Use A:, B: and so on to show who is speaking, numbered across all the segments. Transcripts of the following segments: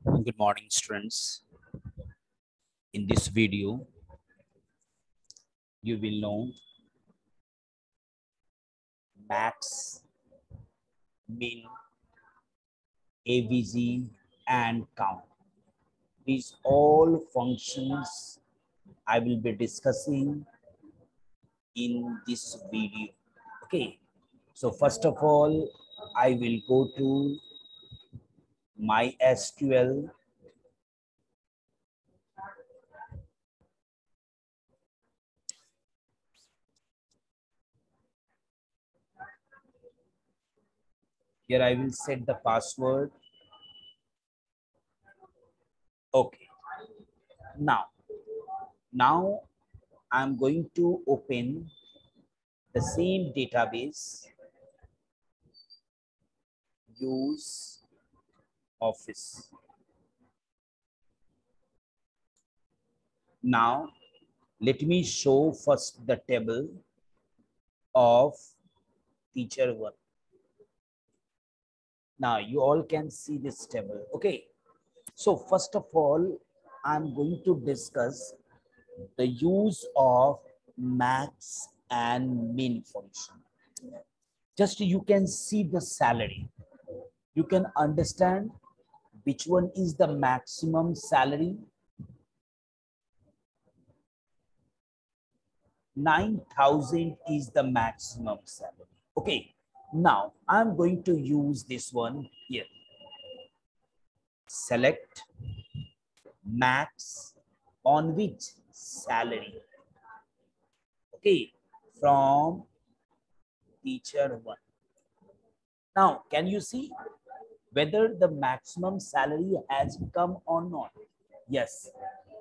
A: Good morning, students. In this video, you will know max, min, AVG, and count. These all functions I will be discussing in this video. Okay. So first of all, I will go to MySQL. Here I will set the password. Okay. Now I'm going to open the same database, use office. Now let me show first the table of teacher one. Now you all can see this table. Okay. So first of all, I'm going to discuss the use of max and min function. Just you can see the salary. You can understand which one is the maximum salary. 9,000 is the maximum salary. Okay. Now I'm going to use this one here. Select max on which salary. Okay. From teacher one. Now, can you see whether the maximum salary has come or not? Yes,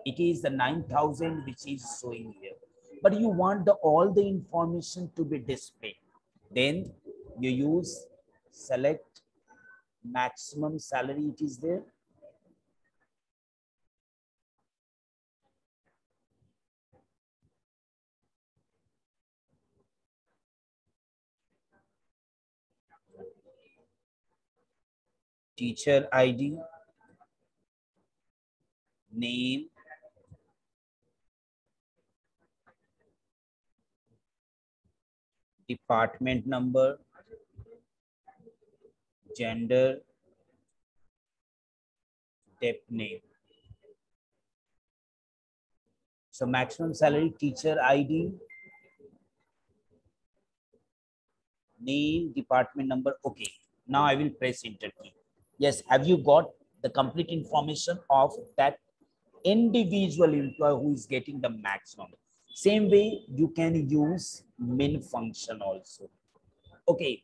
A: it is the 9,000 which is showing here. But you want all the information to be displayed. Then you use select maximum salary, it is there. Teacher ID, name, department number, gender, dep name. So maximum salary, teacher ID, name, department number. Okay. Now I will press enter key. Yes, have you got the complete information of that individual employee who is getting the maximum? Same way you can use min function also. Okay.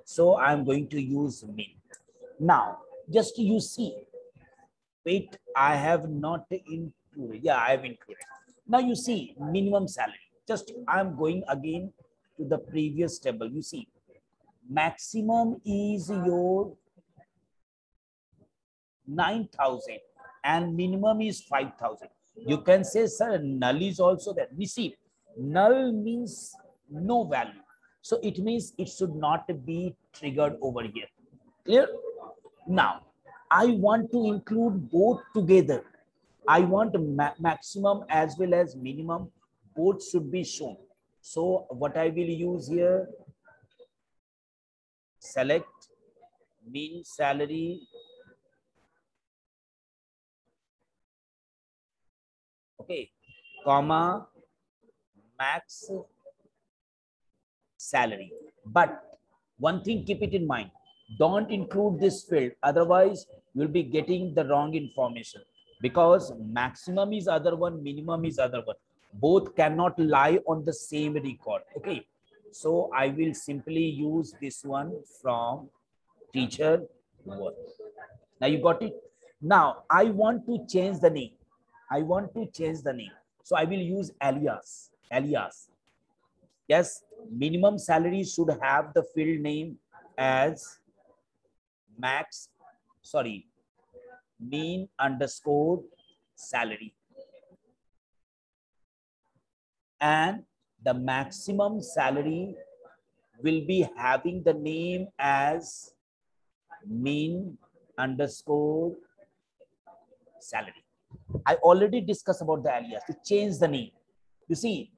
A: So I'm going to use min. Now, just you see, wait, I have not included. Yeah, I have included. Now you see minimum salary. Just I'm going again to the previous table. You see, maximum is your 9,000 and minimum is 5,000. You can say, sir, null is also there. We see, null means no value. So it means it should not be triggered over here. Clear? Now, I want to include both together. I want maximum as well as minimum. Both should be shown. So what I will use here, select min salary. Okay, comma, max salary. But one thing, keep it in mind. Don't include this field. Otherwise, you'll be getting the wrong information. Because maximum is other one, minimum is other one. Both cannot lie on the same record. Okay. So I will simply use this one from teacher one. Now you got it. Now I want to change the name. I want to change the name. So I will use alias. Alias. Yes, minimum salary should have the field name as max, sorry, mean underscore salary. And the maximum salary will be having the name as mean underscore salary. I already discussed about the alias to change the name. You see,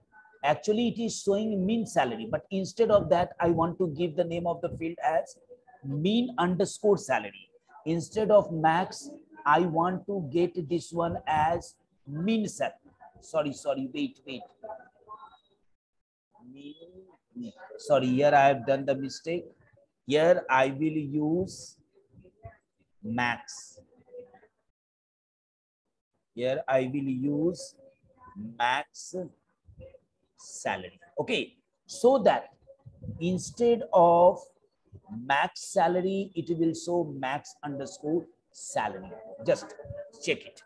A: actually it is showing mean salary, but instead of that, I want to give the name of the field as mean underscore salary. Instead of max, I want to get this one as mean salary. Sorry, wait. Sorry, here I have done the mistake. Here I will use max. Here I will use max salary. Okay, so that instead of max salary, it will show max underscore salary. Just check it.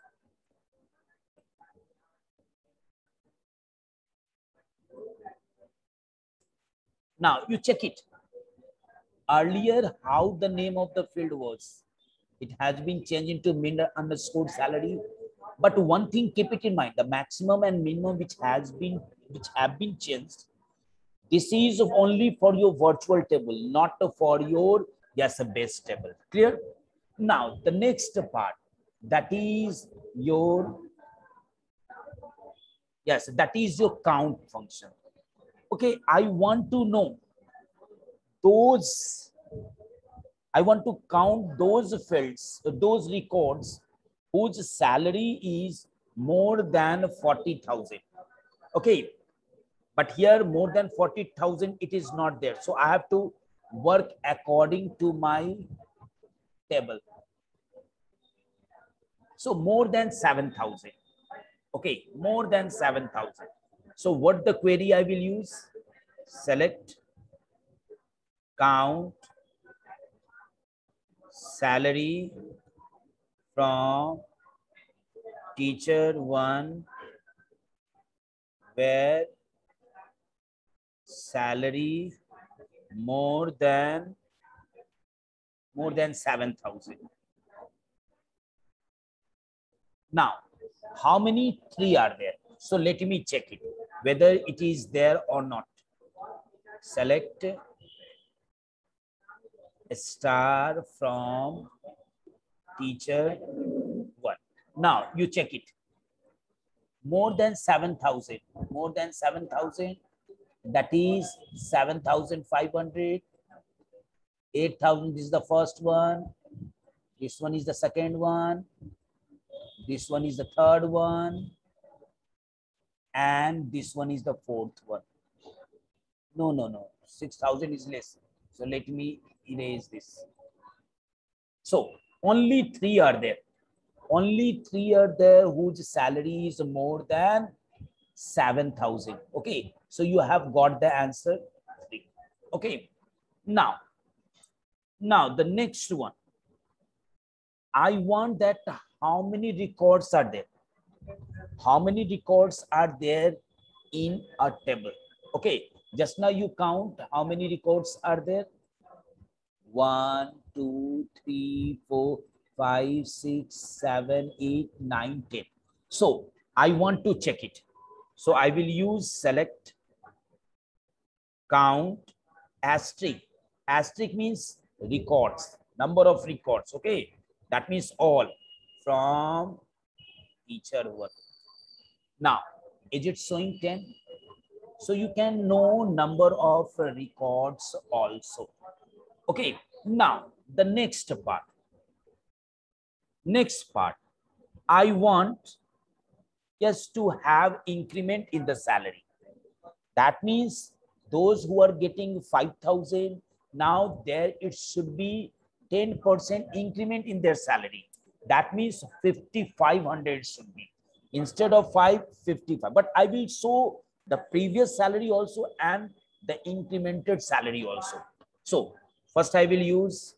A: Now you check it. Earlier, how the name of the field was, it has been changed into min underscore salary. But one thing, keep it in mind: the maximum and minimum which have been changed. This is only for your virtual table, not for your base table. Clear? Now the next part, that is your count function. Okay, I want to know those. I want to count those fields, those records whose salary is more than 40,000. Okay, but here more than 40,000, it is not there. So I have to work according to my table. So more than 7,000. Okay, more than 7,000. So what the query I will use? Select count salary from teacher 1 where salary more than 7,000. Now, how many 3 are there? So let me check it, whether it is there or not. Select star from teacher 1. Now you check it. More than 7,000. More than 7,000. That is 7,500. 8,000 is the first one. This one is the second one. This one is the third one. And this one is the fourth one. No. 6,000 is less. So let me erase this. So only 3 are there. Only 3 are there whose salary is more than 7,000. Okay. So you have got the answer 3. Okay. Now the next one. I want that how many records are there? How many records are there in a table? Okay. Just now you count how many records are there? 1, 2, 3, 4, 5, 6, 7, 8, 9, 10. So I want to check it. So I will use select count asterisk. Asterisk means records, number of records. Okay. That means all from teacher 1. Now, is it showing 10? So you can know number of records also. Okay, now the next part. I want just to have increment in the salary. That means those who are getting 5,000, now there it should be 10% increment in their salary. That means 5,500 should be. Instead of 55. But I will show the previous salary also and the incremented salary also. So first I will use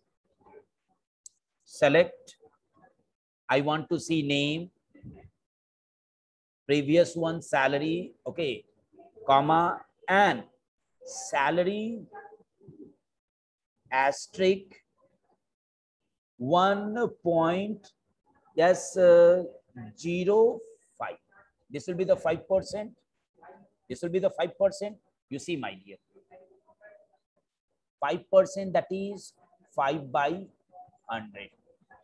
A: select. I want to see name, previous one salary, okay, comma, and salary asterisk 1.05. This will be the 5%. This will be the 5%. You see, my dear, 5%, that is 5 by 100.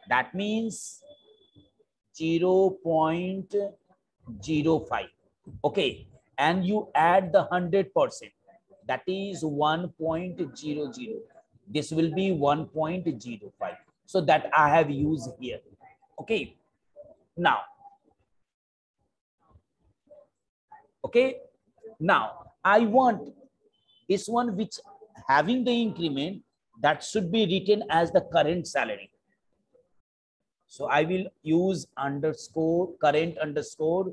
A: That means 0.05. Okay, and you add the 100%, that is 1.00. This will be 1.05. So that I have used here. Okay, now, okay, now I want this one which having the increment, that should be written as the current salary. So I will use underscore current underscore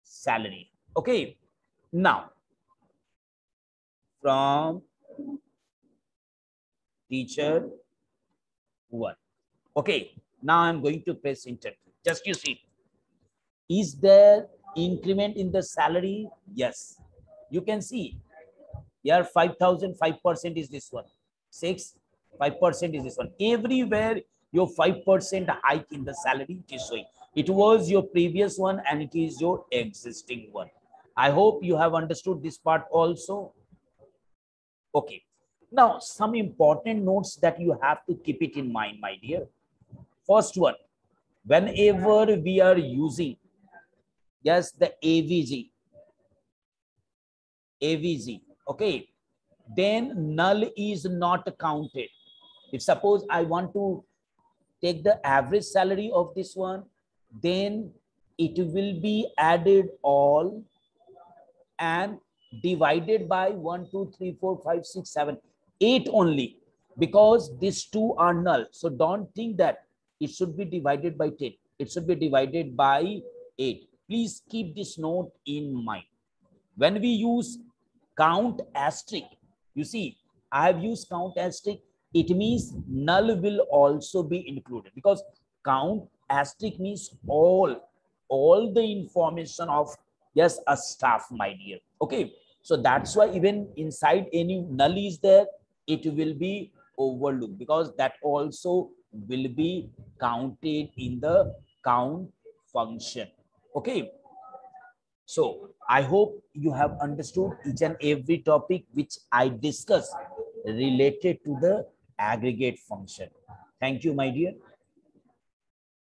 A: salary. Okay, now from teacher 1. Okay, now I'm going to press enter. Just you see, is there increment in the salary? Yes, you can see here 5,000, 5% is this one, 6, 5% is this one. Everywhere your 5% hike in the salary it is showing. It was your previous one and it is your existing one. I hope you have understood this part also. Okay, now some important notes that you have to keep it in mind, my dear. First one, whenever we are using, yes, the AVG, okay, then null is not counted. If suppose I want to take the average salary of this one, then it will be added all and divided by 1, 2, 3, 4, 5, 6, 7, 8 only, because these two are null. So don't think that it should be divided by 10. It should be divided by 8. Please keep this note in mind. When we use count asterisk, you see, I have used count asterisk. It means null will also be included, because count asterisk means all the information of, yes, a staff, my dear. Okay, so that's why even inside any null is there, it will be overlooked, because that also will be counted in the count function. Okay, so I hope you have understood each and every topic which I discussed related to the aggregate function. Thank you, my dear.